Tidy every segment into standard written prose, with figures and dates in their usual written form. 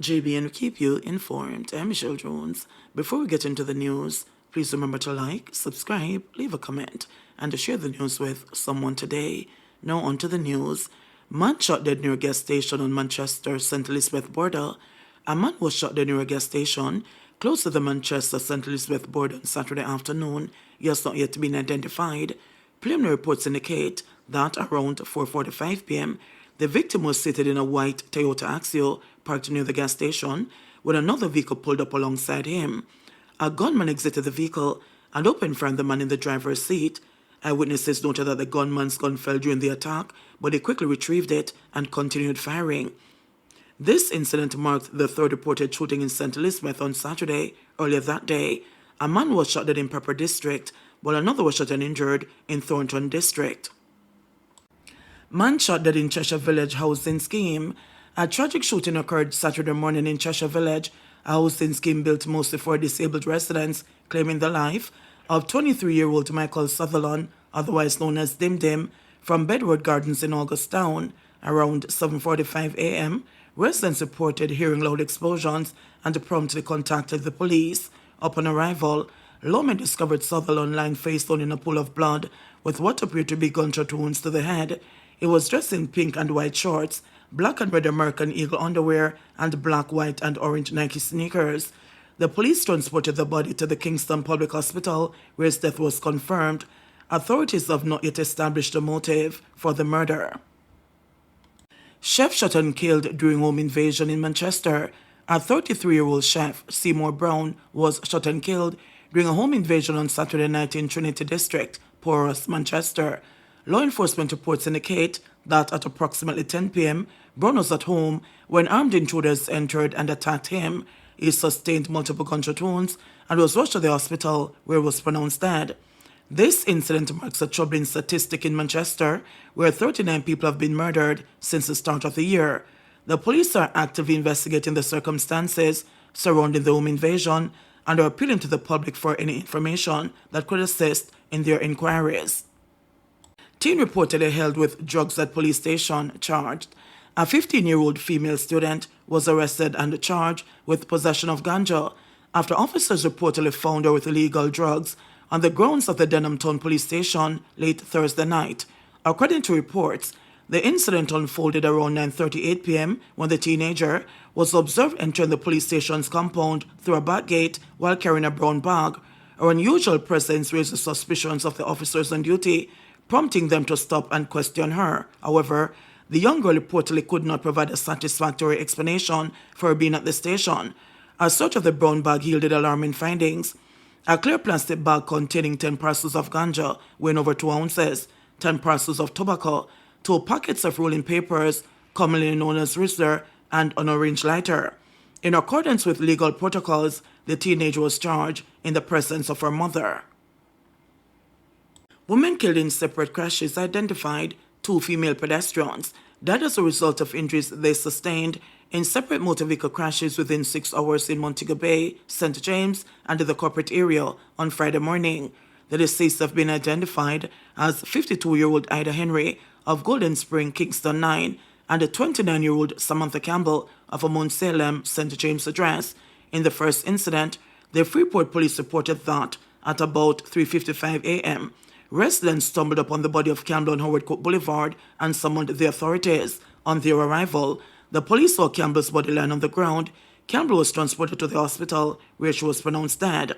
JBNN will keep you informed. I'm Michelle Jones. Before we get into the news, please remember to like, subscribe, leave a comment, and to share the news with someone today. Now on to the news. Man shot dead near a gas station on Manchester-St. Elizabeth border. A man was shot dead near a gas station close to the Manchester-St. Elizabeth border on Saturday afternoon. He has not yet been identified. Preliminary reports indicate that around 4:45 p.m., the victim was seated in a white Toyota Axio parked near the gas station when another vehicle pulled up alongside him. A gunman exited the vehicle and opened fire on the man in the driver's seat. Eyewitnesses noted that the gunman's gun fell during the attack, but he quickly retrieved it and continued firing. This incident marked the third reported shooting in St. Elizabeth on Saturday. Earlier that day, a man was shot dead in Pepper District, while another was shot and injured in Thornton District. Man shot dead in Cheshire Village housing scheme. A tragic shooting occurred Saturday morning in Cheshire Village, a housing scheme built mostly for disabled residents, claiming the life of 23-year-old Michael Sutherland, otherwise known as Dim Dim, from Bedward Gardens in Augustown. Around 7:45 a.m., residents reported hearing loud explosions and promptly contacted the police. Upon arrival, lawmen discovered Sutherland lying face down in a pool of blood with what appeared to be gunshot wounds to the head. He was dressed in pink and white shorts, black and red American Eagle underwear, and black, white, and orange Nike sneakers. The police transported the body to the Kingston Public Hospital, where his death was confirmed. Authorities have not yet established a motive for the murder. Chef shot and killed during home invasion in Manchester. A 33-year-old chef, Seymour Brown, was shot and killed during a home invasion on Saturday night in Trinity District, Porus, Manchester. Law enforcement reports indicate that at approximately 10 p.m., Brown was at home when armed intruders entered and attacked him. He sustained multiple gunshot wounds and was rushed to the hospital, where he was pronounced dead. This incident marks a troubling statistic in Manchester, where 39 people have been murdered since the start of the year. The police are actively investigating the circumstances surrounding the home invasion and are appealing to the public for any information that could assist in their inquiries. Teen reportedly held with drugs at police station charged. A 15-year-old female student was arrested and charged with possession of ganja after officers reportedly found her with illegal drugs on the grounds of the Denham Town police station late Thursday night. According to reports, the incident unfolded around 9:38 p.m. when the teenager was observed entering the police station's compound through a back gate while carrying a brown bag. Her unusual presence raised the suspicions of the officers on duty, prompting them to stop and question her. However, the young girl reportedly could not provide a satisfactory explanation for her being at the station. A search of the brown bag yielded alarming findings. A clear plastic bag containing 10 parcels of ganja weighing over 2 ounces, 10 parcels of tobacco, 2 packets of rolling papers, commonly known as Rizzler, and an orange lighter. In accordance with legal protocols, the teenager was charged in the presence of her mother. Women killed in separate crashes identified. 2 female pedestrians died as a result of injuries they sustained in separate motor vehicle crashes within 6 hours in Montego Bay, St. James, and in the corporate area on Friday morning. The deceased have been identified as 52-year-old Ida Henry of Golden Spring, Kingston 9, and a 29-year-old Samantha Campbell of a Mount Salem, St. James address. In the first incident, the Freeport police reported that at about 3:55 a.m., residents stumbled upon the body of Campbell on Howard Cook Boulevard and summoned the authorities. On their arrival, the police saw Campbell's body lying on the ground. Campbell was transported to the hospital, where she was pronounced dead.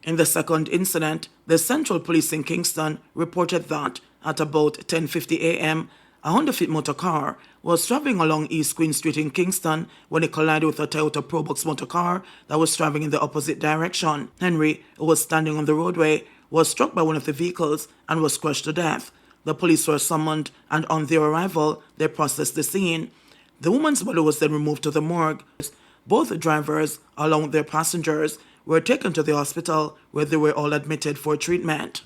In the second incident, the Central Police in Kingston reported that at about 10:50 a.m., a Honda Fit motor car was traveling along East Queen Street in Kingston when it collided with a Toyota Probox motor car that was traveling in the opposite direction. Henry, who was standing on the roadway, was struck by one of the vehicles and was crushed to death. The police were summoned, and on their arrival, they processed the scene. The woman's body was then removed to the morgue. Both drivers, along with their passengers, were taken to the hospital, where they were all admitted for treatment.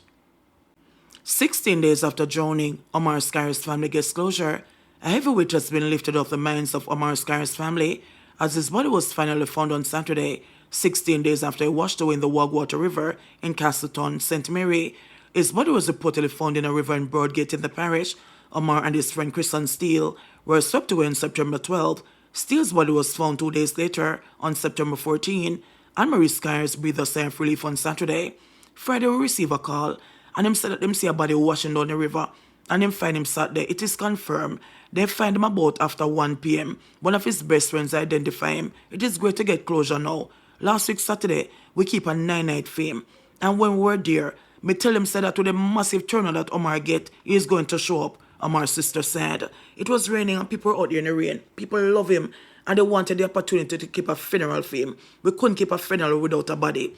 16 days after drowning, Omar Skyer's family gets closure. A heavy weight has been lifted off the minds of Omar Skyer's family as his body was finally found on Saturday, 16 days after he washed away in the Wagwater River in Castleton, St. Mary. His body was reportedly found in a river in Broadgate in the parish. Omar and his friend Christian Steele were swept away on September 12th. Steele's body was found 2 days later on September 14, and Marie Skyers breathed a sigh of relief on Saturday. Friday, we receive a call, and him said that them see a body washing down the river, and him find him sat there. It is confirmed. They find him about after 1 p.m. One of his best friends identify him. It is great to get closure now. Last week Saturday, we keep a 9-night fame. And when we were there, me tell him said that with the massive turnout that Omar get, he is going to show up. Omar's sister said. It was raining and people were out there in the rain. People love him and they wanted the opportunity to keep a funeral for him. We couldn't keep a funeral without a body.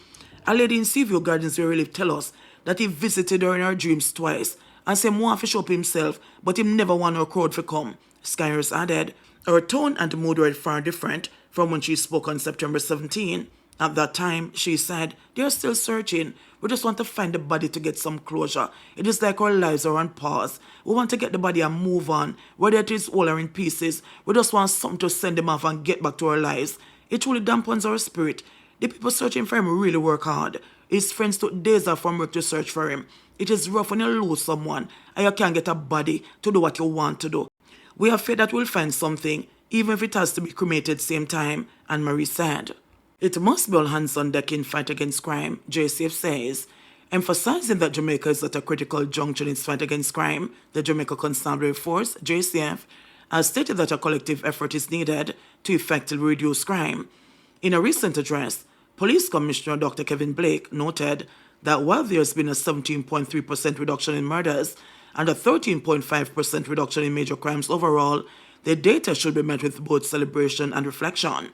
A lady in Seaview Gardens where we live tell us that he visited her in her dreams twice and said he want to show up himself, but he never want no crowd to come. Skyers added, her tone and mood were far different from when she spoke on September 17. At that time, she said, they are still searching. We just want to find the body to get some closure. It is like our lives are on pause. We want to get the body and move on. Whether it is all or in pieces, we just want something to send them off and get back to our lives. It truly dampens our spirit. The people searching for him really work hard. His friends took days off from work to search for him. It is rough when you lose someone and you can't get a body to do what you want to do. We have faith that we'll find something, even if it has to be cremated same time, Anne Marie said. It must be all hands on deck in fight against crime, JCF says. Emphasizing that Jamaica is at a critical juncture in its fight against crime, the Jamaica Constabulary Force, JCF, has stated that a collective effort is needed to effectively reduce crime. In a recent address, Police Commissioner Dr. Kevin Blake noted that while there has been a 17.3% reduction in murders and a 13.5% reduction in major crimes overall, the data should be met with both celebration and reflection.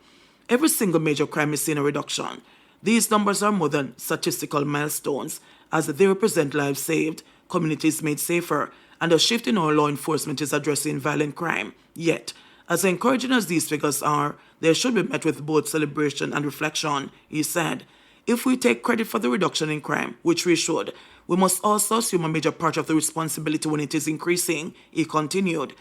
Every single major crime is seeing a reduction. These numbers are more than statistical milestones, as they represent lives saved, communities made safer, and a shift in our law enforcement is addressing violent crime. Yet, as encouraging as these figures are, they should be met with both celebration and reflection, he said. If we take credit for the reduction in crime, which we should, we must also assume a major part of the responsibility when it is increasing, he continued.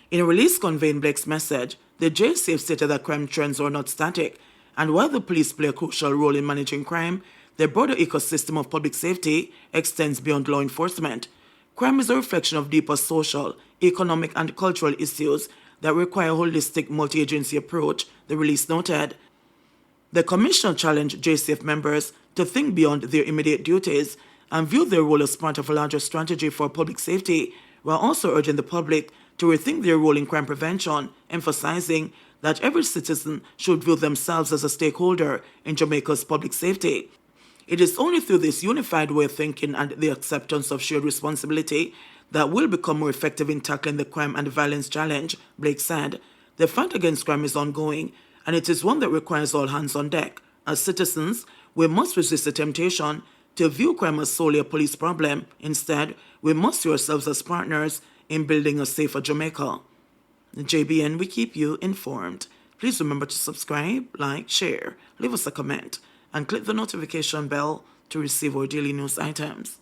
In a release conveying Blake's message, the JCF stated that crime trends are not static, and while the police play a crucial role in managing crime, the broader ecosystem of public safety extends beyond law enforcement. Crime is a reflection of deeper social, economic, and cultural issues that require a holistic multi-agency approach, the release noted. The Commission challenged JCF members to think beyond their immediate duties and view their role as part of a larger strategy for public safety, while also urging the public to rethink their role in crime prevention, emphasizing that every citizen should view themselves as a stakeholder in Jamaica's public safety. It is only through this unified way of thinking and the acceptance of shared responsibility that we'll become more effective in tackling the crime and violence challenge, Blake said. The fight against crime is ongoing, and it is one that requires all hands on deck. As citizens, we must resist the temptation to view crime as solely a police problem. Instead, we must see ourselves as partners in building a safer Jamaica. JBN, we keep you informed. Please remember to subscribe, like, share, leave us a comment, and click the notification bell to receive our daily news items.